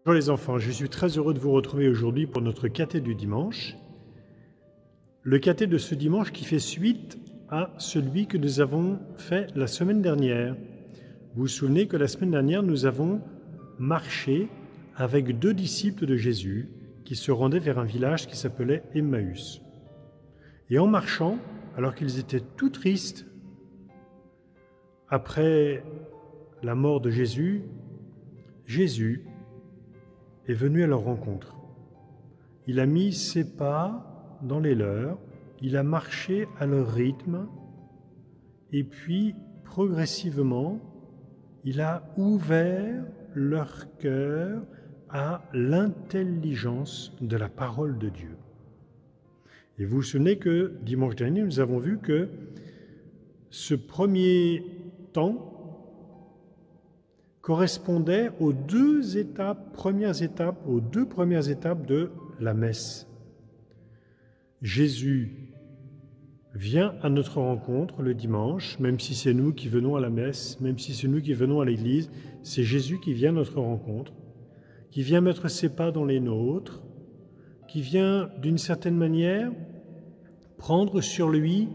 Bonjour les enfants, je suis très heureux de vous retrouver aujourd'hui pour notre caté du dimanche. Le caté de ce dimanche qui fait suite à celui que nous avons fait la semaine dernière. Vous vous souvenez que la semaine dernière, nous avons marché avec 2 disciples de Jésus qui se rendaient vers un village qui s'appelait Emmaüs. Et en marchant, alors qu'ils étaient tout tristes, après la mort de Jésus, Jésus est venu à leur rencontre. Il a mis ses pas dans les leurs, il a marché à leur rythme, et puis progressivement, il a ouvert leur cœur à l'intelligence de la parole de Dieu. Et vous vous souvenez que dimanche dernier, nous avons vu que ce premier temps correspondait aux deux premières étapes de la messe. Jésus vient à notre rencontre le dimanche, même si c'est nous qui venons à la messe, même si c'est nous qui venons à l'église, c'est Jésus qui vient à notre rencontre, qui vient mettre ses pas dans les nôtres, qui vient d'une certaine manière prendre sur lui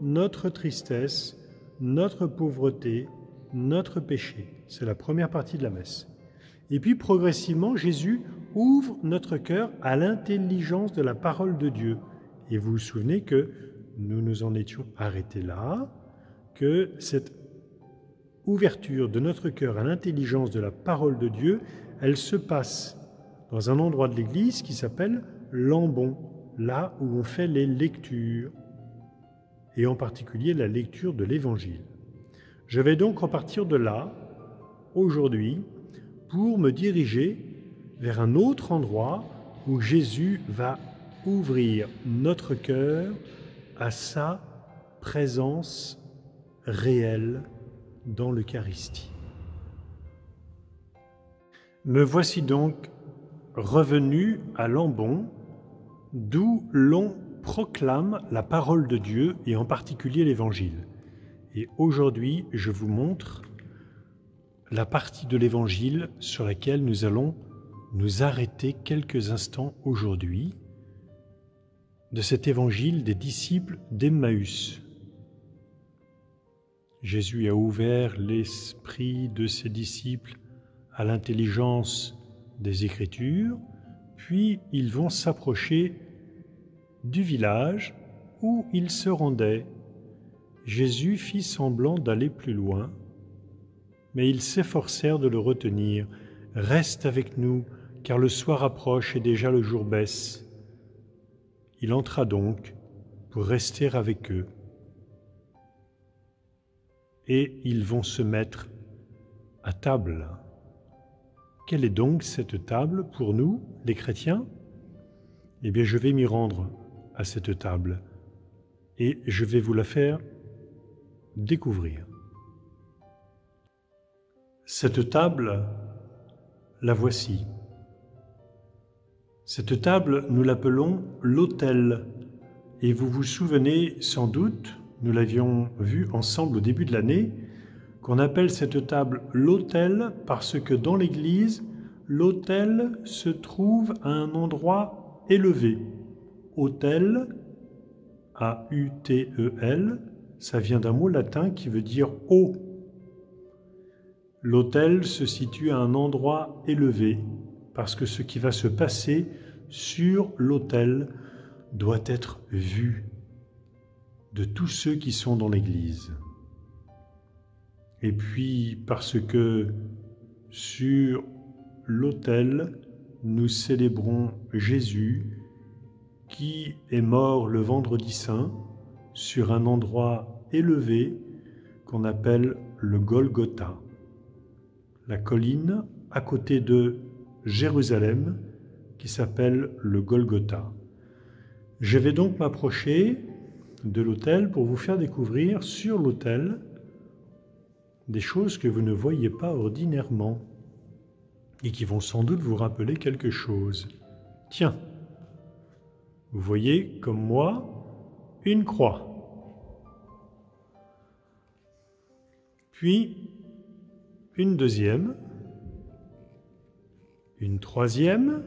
notre tristesse, notre pauvreté, notre péché. C'est la première partie de la messe. Et puis progressivement, Jésus ouvre notre cœur à l'intelligence de la parole de Dieu. Et vous vous souvenez que nous nous en étions arrêtés là, que cette ouverture de notre cœur à l'intelligence de la parole de Dieu, elle se passe dans un endroit de l'Église qui s'appelle l'ambon, là où on fait les lectures, et en particulier la lecture de l'Évangile. Je vais donc repartir de là, aujourd'hui, pour me diriger vers un autre endroit où Jésus va ouvrir notre cœur à sa présence réelle dans l'Eucharistie. Me voici donc revenu à l'ambon, d'où l'on proclame la parole de Dieu et en particulier l'Évangile. Et aujourd'hui, je vous montre la partie de l'Évangile sur laquelle nous allons nous arrêter quelques instants aujourd'hui, de cet Évangile des disciples d'Emmaüs. Jésus a ouvert l'esprit de ses disciples à l'intelligence des Écritures, puis ils vont s'approcher du village où ils se rendaient. Jésus fit semblant d'aller plus loin, mais ils s'efforcèrent de le retenir. « Reste avec nous, car le soir approche et déjà le jour baisse. » Il entra donc pour rester avec eux. Et ils vont se mettre à table. Quelle est donc cette table pour nous, les chrétiens? Eh bien, je vais m'y rendre à cette table et je vais vous la faire découvrir. Cette table, la voici. Cette table, nous l'appelons l'autel. Et vous vous souvenez sans doute, nous l'avions vu ensemble au début de l'année, qu'on appelle cette table l'autel parce que dans l'Église, l'autel se trouve à un endroit élevé. Autel, A-U-T-E-L, ça vient d'un mot latin qui veut dire « haut ». L'autel se situe à un endroit élevé, parce que ce qui va se passer sur l'autel doit être vu de tous ceux qui sont dans l'Église. Et puis, parce que sur l'autel, nous célébrons Jésus, qui est mort le vendredi saint, sur un endroit élevé qu'on appelle le Golgotha, la colline à côté de Jérusalem qui s'appelle le Golgotha. Je vais donc m'approcher de l'autel pour vous faire découvrir sur l'autel des choses que vous ne voyez pas ordinairement et qui vont sans doute vous rappeler quelque chose. Tiens, vous voyez comme moi une croix. Puis une deuxième, une troisième,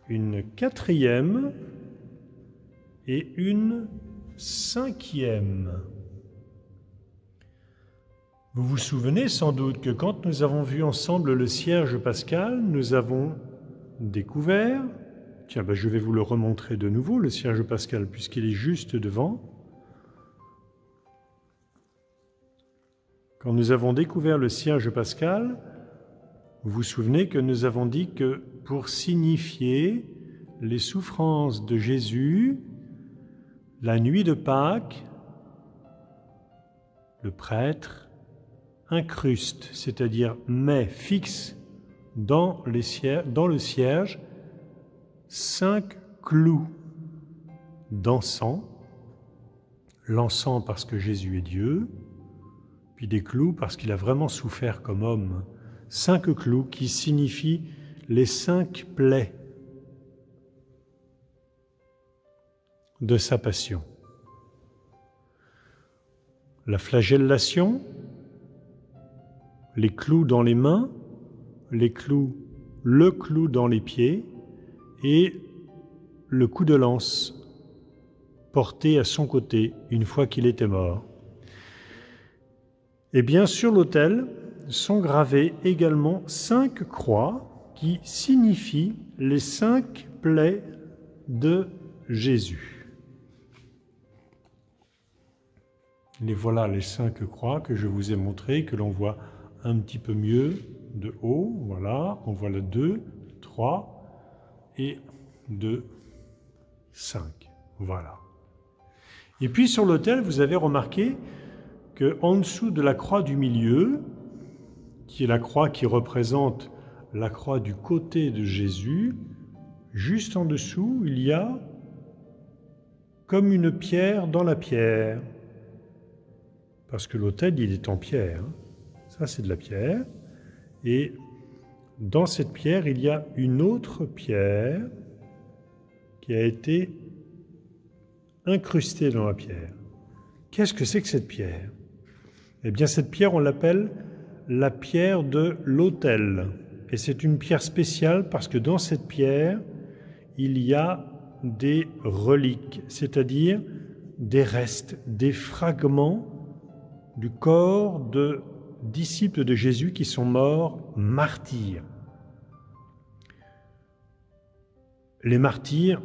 une quatrième et une cinquième. Vous vous souvenez sans doute que quand nous avons vu ensemble le cierge pascal, nous avons découvert, tiens, je vais vous le remontrer de nouveau, le cierge pascal, puisqu'il est juste devant. Quand nous avons découvert le cierge pascal, vous vous souvenez que nous avons dit que pour signifier les souffrances de Jésus, la nuit de Pâques, le prêtre incruste, c'est-à-dire met, fixe dans le cierge 5 clous d'encens, l'encens parce que Jésus est Dieu, puis des clous parce qu'il a vraiment souffert comme homme. 5 clous qui signifient les 5 plaies de sa passion. La flagellation, les clous dans les mains, le clou dans les pieds et le coup de lance porté à son côté une fois qu'il était mort. Et bien sur l'autel sont gravées également 5 croix qui signifient les 5 plaies de Jésus. Et voilà les 5 croix que je vous ai montrées, que l'on voit un petit peu mieux de haut. Voilà, on voit le 2, 3 et 2, 5. Voilà. Et puis sur l'autel, vous avez remarqué qu'en dessous de la croix du milieu, qui est la croix qui représente la croix du côté de Jésus, juste en dessous, il y a comme une pierre dans la pierre. Parce que l'autel, il est en pierre. Ça, c'est de la pierre. Et dans cette pierre, il y a une autre pierre qui a été incrustée dans la pierre. Qu'est-ce que c'est que cette pierre? Eh bien, cette pierre, on l'appelle la pierre de l'autel. Et c'est une pierre spéciale parce que dans cette pierre, il y a des reliques, c'est-à-dire des restes, des fragments du corps de disciples de Jésus qui sont morts martyrs. Les martyrs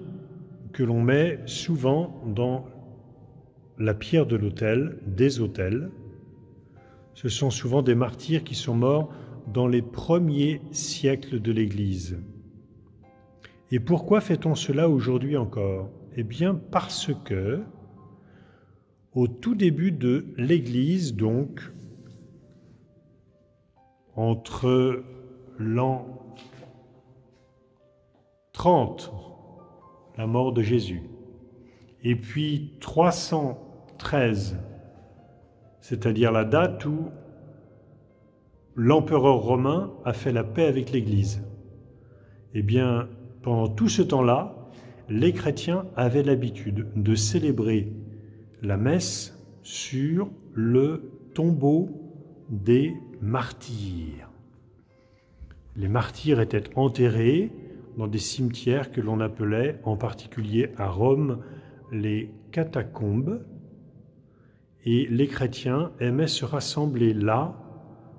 que l'on met souvent dans la pierre de l'autel, des autels, ce sont souvent des martyrs qui sont morts dans les premiers siècles de l'Église. Et pourquoi fait-on cela aujourd'hui encore? Eh bien parce que, au tout début de l'Église, donc, entre l'an 30, la mort de Jésus, et puis 313, c'est-à-dire la date où l'empereur romain a fait la paix avec l'Église. Eh bien, pendant tout ce temps-là, les chrétiens avaient l'habitude de célébrer la messe sur le tombeau des martyrs. Les martyrs étaient enterrés dans des cimetières que l'on appelait, en particulier à Rome, les catacombes, et les chrétiens aimaient se rassembler là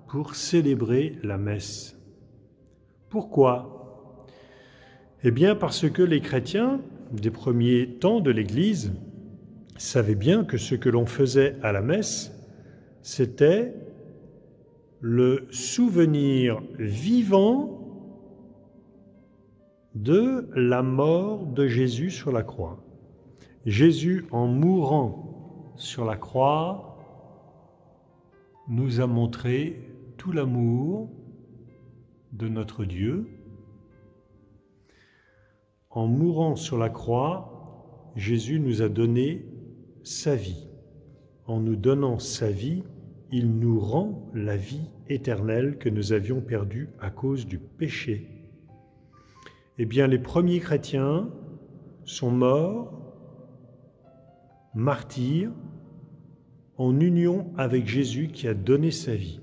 pour célébrer la messe. Pourquoi? Eh bien parce que les chrétiens des premiers temps de l'Église savaient bien que ce que l'on faisait à la messe, c'était le souvenir vivant de la mort de Jésus sur la croix. Jésus, en mourant sur la croix, nous a montré tout l'amour de notre Dieu. En mourant sur la croix, Jésus nous a donné sa vie. En nous donnant sa vie, il nous rend la vie éternelle que nous avions perdue à cause du péché. Eh bien, les premiers chrétiens sont morts, martyrs, en union avec Jésus qui a donné sa vie.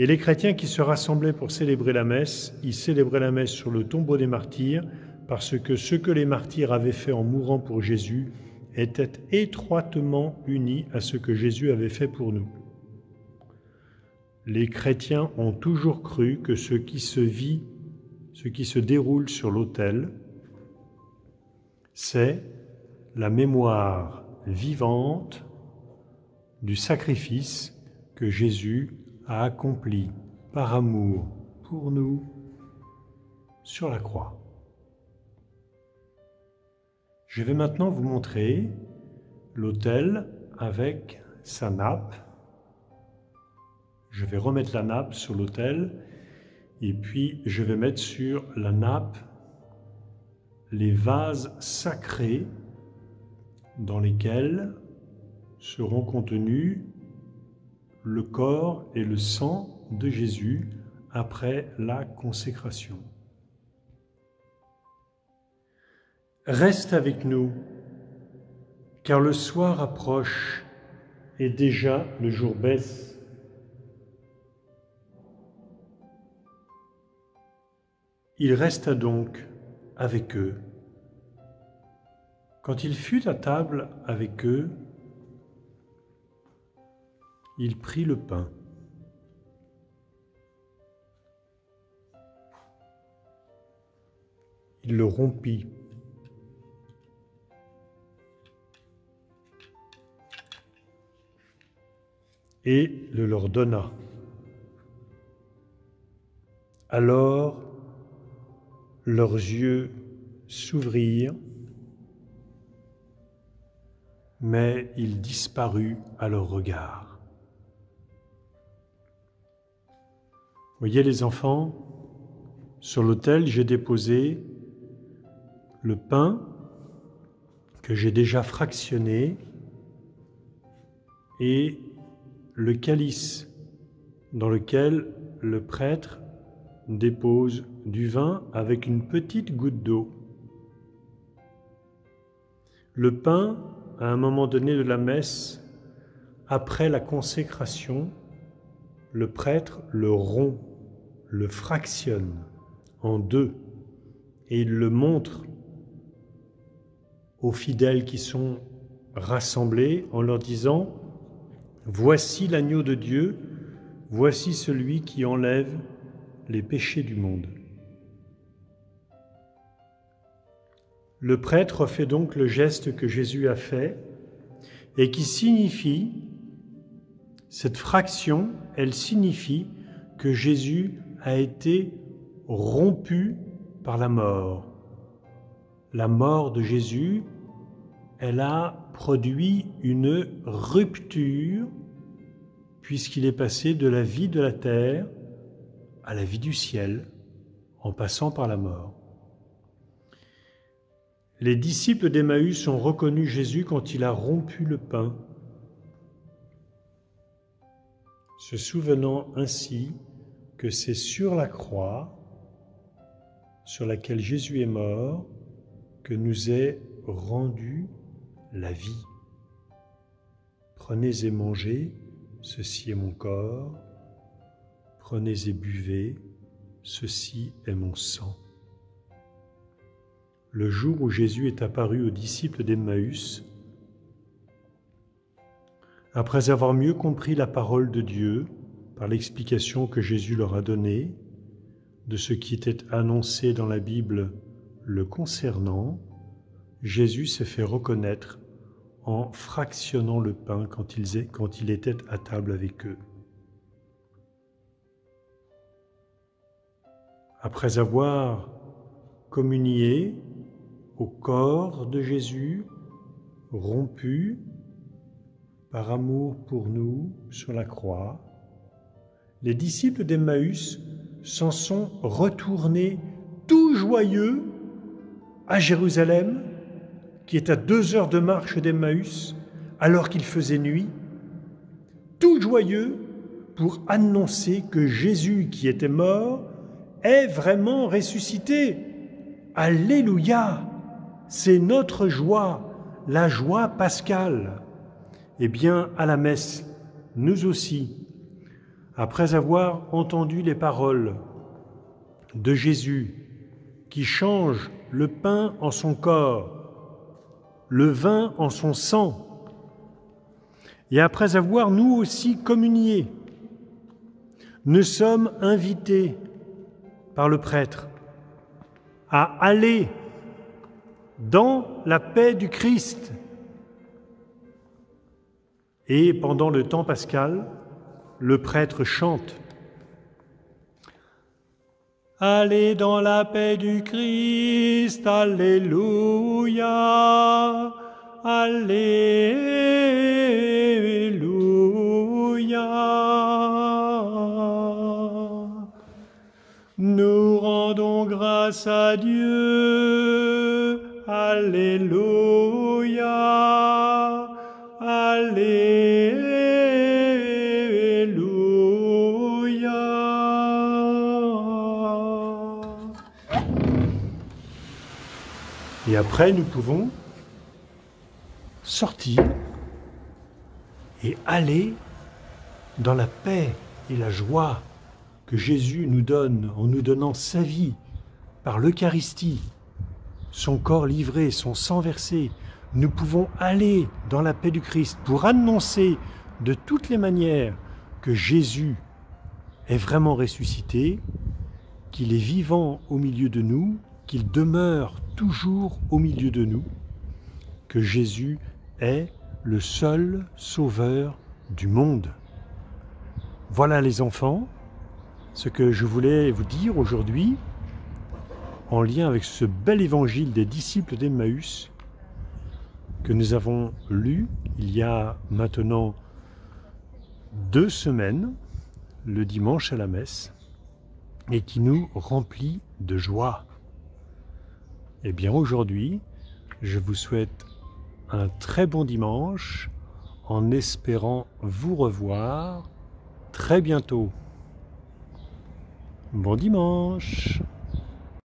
Et les chrétiens qui se rassemblaient pour célébrer la messe, ils célébraient la messe sur le tombeau des martyrs, parce que ce que les martyrs avaient fait en mourant pour Jésus était étroitement uni à ce que Jésus avait fait pour nous. Les chrétiens ont toujours cru que ce qui se vit, ce qui se déroule sur l'autel, c'est la mémoire vivante du sacrifice que Jésus a accompli par amour pour nous sur la croix. Je vais maintenant vous montrer l'autel avec sa nappe. Je vais remettre la nappe sur l'autel et puis je vais mettre sur la nappe les vases sacrés dans lesquels seront contenus le corps et le sang de Jésus après la consécration. Reste avec nous, car le soir approche et déjà le jour baisse. Il resta donc avec eux. Quand il fut à table avec eux, il prit le pain. Il le rompit. Et le leur donna. Alors leurs yeux s'ouvrirent, mais il disparut à leur regard. Voyez les enfants, sur l'autel j'ai déposé le pain que j'ai déjà fractionné et le calice dans lequel le prêtre dépose du vin avec une petite goutte d'eau. Le pain, à un moment donné de la messe, après la consécration, le prêtre le rompt, le fractionne en deux et il le montre aux fidèles qui sont rassemblés en leur disant « Voici l'agneau de Dieu, voici celui qui enlève les péchés du monde. » Le prêtre fait donc le geste que Jésus a fait et qui signifie, cette fraction, elle signifie que Jésus a été rompu par la mort. La mort de Jésus, elle a produit une rupture puisqu'il est passé de la vie de la terre à la vie du ciel en passant par la mort. Les disciples d'Emmaüs ont reconnu Jésus quand il a rompu le pain, se souvenant ainsi que c'est sur la croix sur laquelle Jésus est mort que nous est rendue la vie. Prenez et mangez, ceci est mon corps. Prenez et buvez, ceci est mon sang. Le jour où Jésus est apparu aux disciples d'Emmaüs, après avoir mieux compris la parole de Dieu par l'explication que Jésus leur a donnée de ce qui était annoncé dans la Bible le concernant, Jésus s'est fait reconnaître en fractionnant le pain quand il était à table avec eux. Après avoir communié au corps de Jésus, rompu par amour pour nous sur la croix, les disciples d'Emmaüs s'en sont retournés tout joyeux à Jérusalem, qui est à 2 heures de marche d'Emmaüs, alors qu'il faisait nuit, tout joyeux pour annoncer que Jésus, qui était mort, est vraiment ressuscité. Alléluia! C'est notre joie, la joie pascale. Eh bien, à la messe, nous aussi, après avoir entendu les paroles de Jésus qui change le pain en son corps, le vin en son sang, et après avoir nous aussi communié, nous sommes invités par le prêtre à aller dans la paix du Christ. Et pendant le temps pascal, le prêtre chante « Allez dans la paix du Christ, Alléluia, Alléluia. » Nous rendons grâce à Dieu, Alléluia, Alléluia. Et après, nous pouvons sortir et aller dans la paix et la joie que Jésus nous donne en nous donnant sa vie par l'Eucharistie, son corps livré, son sang versé. Nous pouvons aller dans la paix du Christ pour annoncer de toutes les manières que Jésus est vraiment ressuscité, qu'il est vivant au milieu de nous, qu'il demeure toujours au milieu de nous, que Jésus est le seul sauveur du monde. Voilà les enfants, ce que je voulais vous dire aujourd'hui en lien avec ce bel évangile des disciples d'Emmaüs que nous avons lu il y a maintenant 2 semaines, le dimanche à la messe, et qui nous remplit de joie. Eh bien aujourd'hui, je vous souhaite un très bon dimanche en espérant vous revoir très bientôt. Bon dimanche!